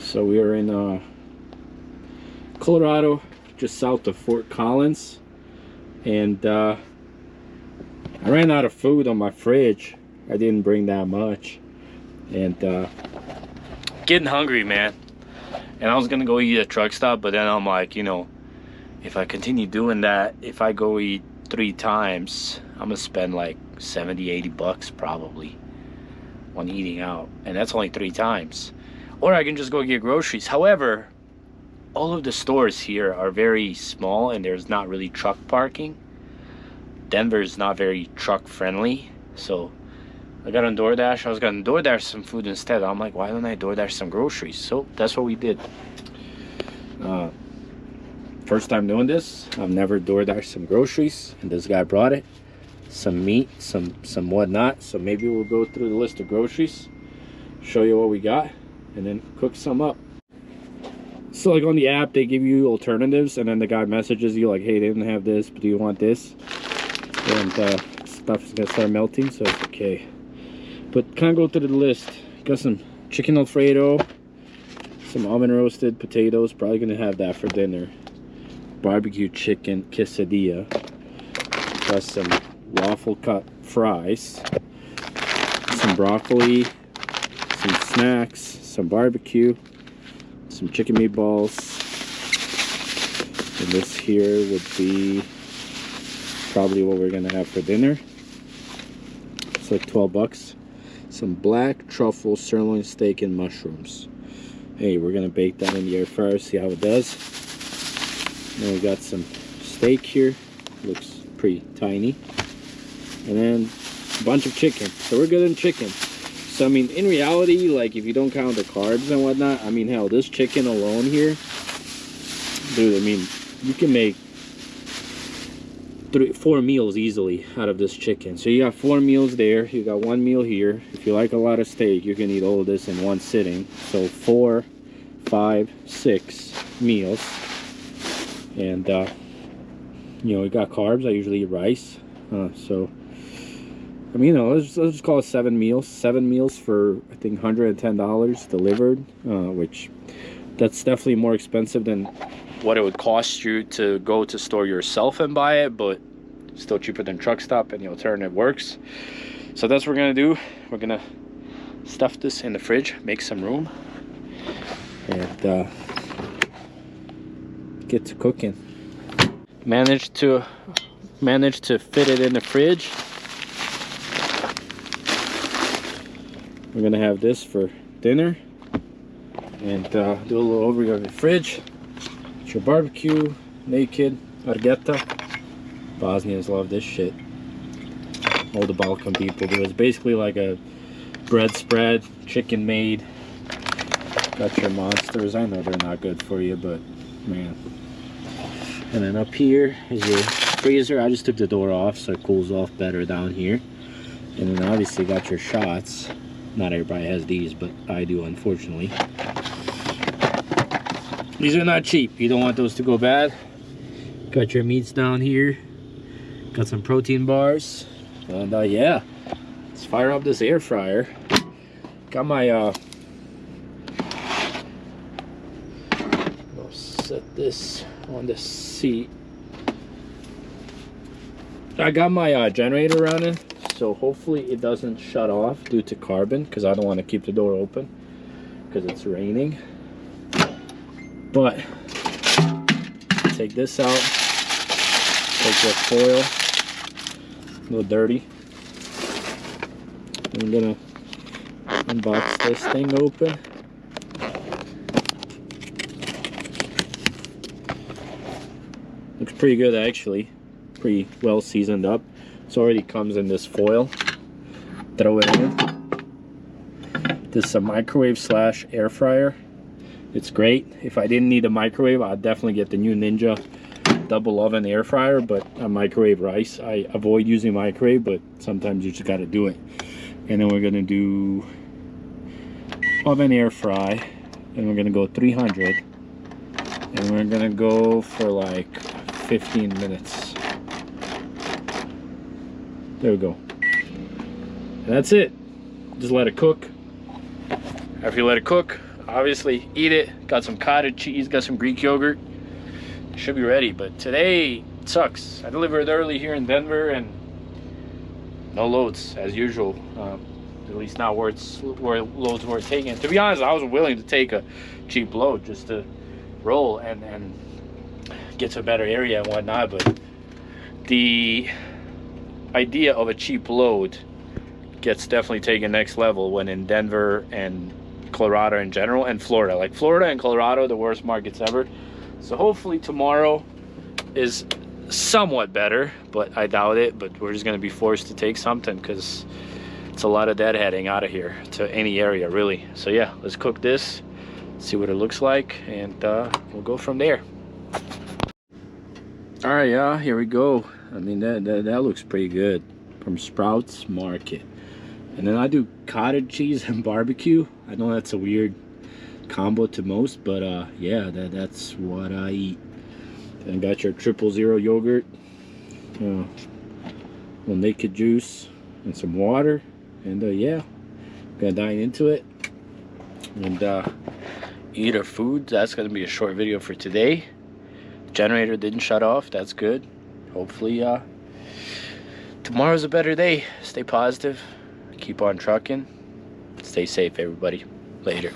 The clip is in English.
So we are in Colorado, just south of Fort Collins, and I ran out of food on my fridge. I didn't bring that much, and getting hungry, man. And I was gonna go eat at a truck stop, but then I'm like, you know, if I continue doing that, if I go eat 3 times, I'm gonna spend like 70-80 bucks probably on eating out, and that's only 3 times. Or I can just go get groceries. However, all of the stores here are very small and there's not really truck parking. Denver is not very truck friendly, so I got on DoorDash. I was gonna DoorDash some food instead. I'm like, why don't I DoorDash some groceries? So that's what we did. First time doing this. I've never DoorDashed some groceries, and this guy brought it. Some meat, some whatnot. So maybe we'll go through the list of groceries, show you what we got, and then cook some up. So like on the app, they give you alternatives, and then the guy messages you like, hey, they didn't have this, but do you want this? And stuff is gonna start melting, so it's okay. But kind of go through the list. Got some chicken Alfredo, some oven roasted potatoes, probably gonna have that for dinner. Barbecue chicken quesadilla. Got some waffle cut fries, some broccoli, some snacks, some barbecue, some chicken meatballs, and this here would be probably what we're gonna have for dinner. It's like 12 bucks. Some black truffle sirloin steak and mushrooms. Hey, we're gonna bake that in the air fryer, see how it does. Then we got some steak here, looks pretty tiny, and then a bunch of chicken. So we're good in chicken. So I mean, in reality, like if you don't count the carbs and whatnot, I mean, hell, this chicken alone here, dude, I mean, you can make 4 meals easily out of this chicken. So you got 4 meals there, you got 1 meal here. If you like a lot of steak, you can eat all of this in one sitting. So 4, 5, 6 meals. And you know, we got carbs. I usually eat rice, so I mean, you know, let's just call it 7 meals. 7 meals for I think $110 delivered, which that's definitely more expensive than what it would cost you to go to store yourself and buy it, but still cheaper than truck stop, and the alternative works. So that's what we're gonna do. We're gonna stuff this in the fridge, make some room, and get to cooking. Managed to fit it in the fridge. We're gonna have this for dinner, and do a little overview of the fridge. It's your barbecue, naked, argetta. Bosnians love this shit. All the Balkan people do. It's basically like a bread spread, chicken made. Got your monsters. I know they're not good for you, but man. And then up here is your freezer. I just took the door off so it cools off better down here. And then obviously got your shots. Not everybody has these, but I do, unfortunately. These are not cheap. You don't want those to go bad. Got your meats down here. Got some protein bars. And yeah, let's fire up this air fryer. Got my I'll set this on the seat. I got my generator running, so hopefully it doesn't shut off due to carbon, because I don't want to keep the door open because it's raining. But take this out, take the foil, a little dirty. I'm gonna unbox this thing open. Looks pretty good actually, pretty well seasoned up. It already comes in this foil. Throw it in. This is a microwave slash air fryer. It's great. If I didn't need a microwave, I'd definitely get the new Ninja double oven air fryer, but I microwave rice. I avoid using microwave, but sometimes you just gotta do it. And then we're gonna do oven air fry, and we're gonna go 300, and we're gonna go for like 15 minutes. There we go. And that's it. Just let it cook. After you let it cook, obviously eat it. Got some cottage cheese, got some Greek yogurt. Should be ready, but today sucks. I delivered early here in Denver and no loads as usual. At least not where loads were taken. To be honest, I was willing to take a cheap load just to roll and get to a better area and whatnot, but the idea of a cheap load gets definitely taken next level when in Denver and Colorado in general, and Florida. Like Florida and Colorado, the worst markets ever. So hopefully tomorrow is somewhat better, but I doubt it. But we're just gonna be forced to take something because it's a lot of deadheading out of here to any area really. So yeah, let's cook this, see what it looks like, and we'll go from there. All right, yeah, here we go. I mean, that looks pretty good from Sprouts Market. And then I do cottage cheese and barbecue. I know that's a weird combo to most, but yeah, that's what I eat. And got your 000 yogurt, little naked juice, and some water. And yeah, gonna dine into it and eat our food. That's gonna be a short video for today. Generator didn't shut off. That's good. Hopefully tomorrow's a better day. Stay positive, keep on trucking, stay safe everybody. Later.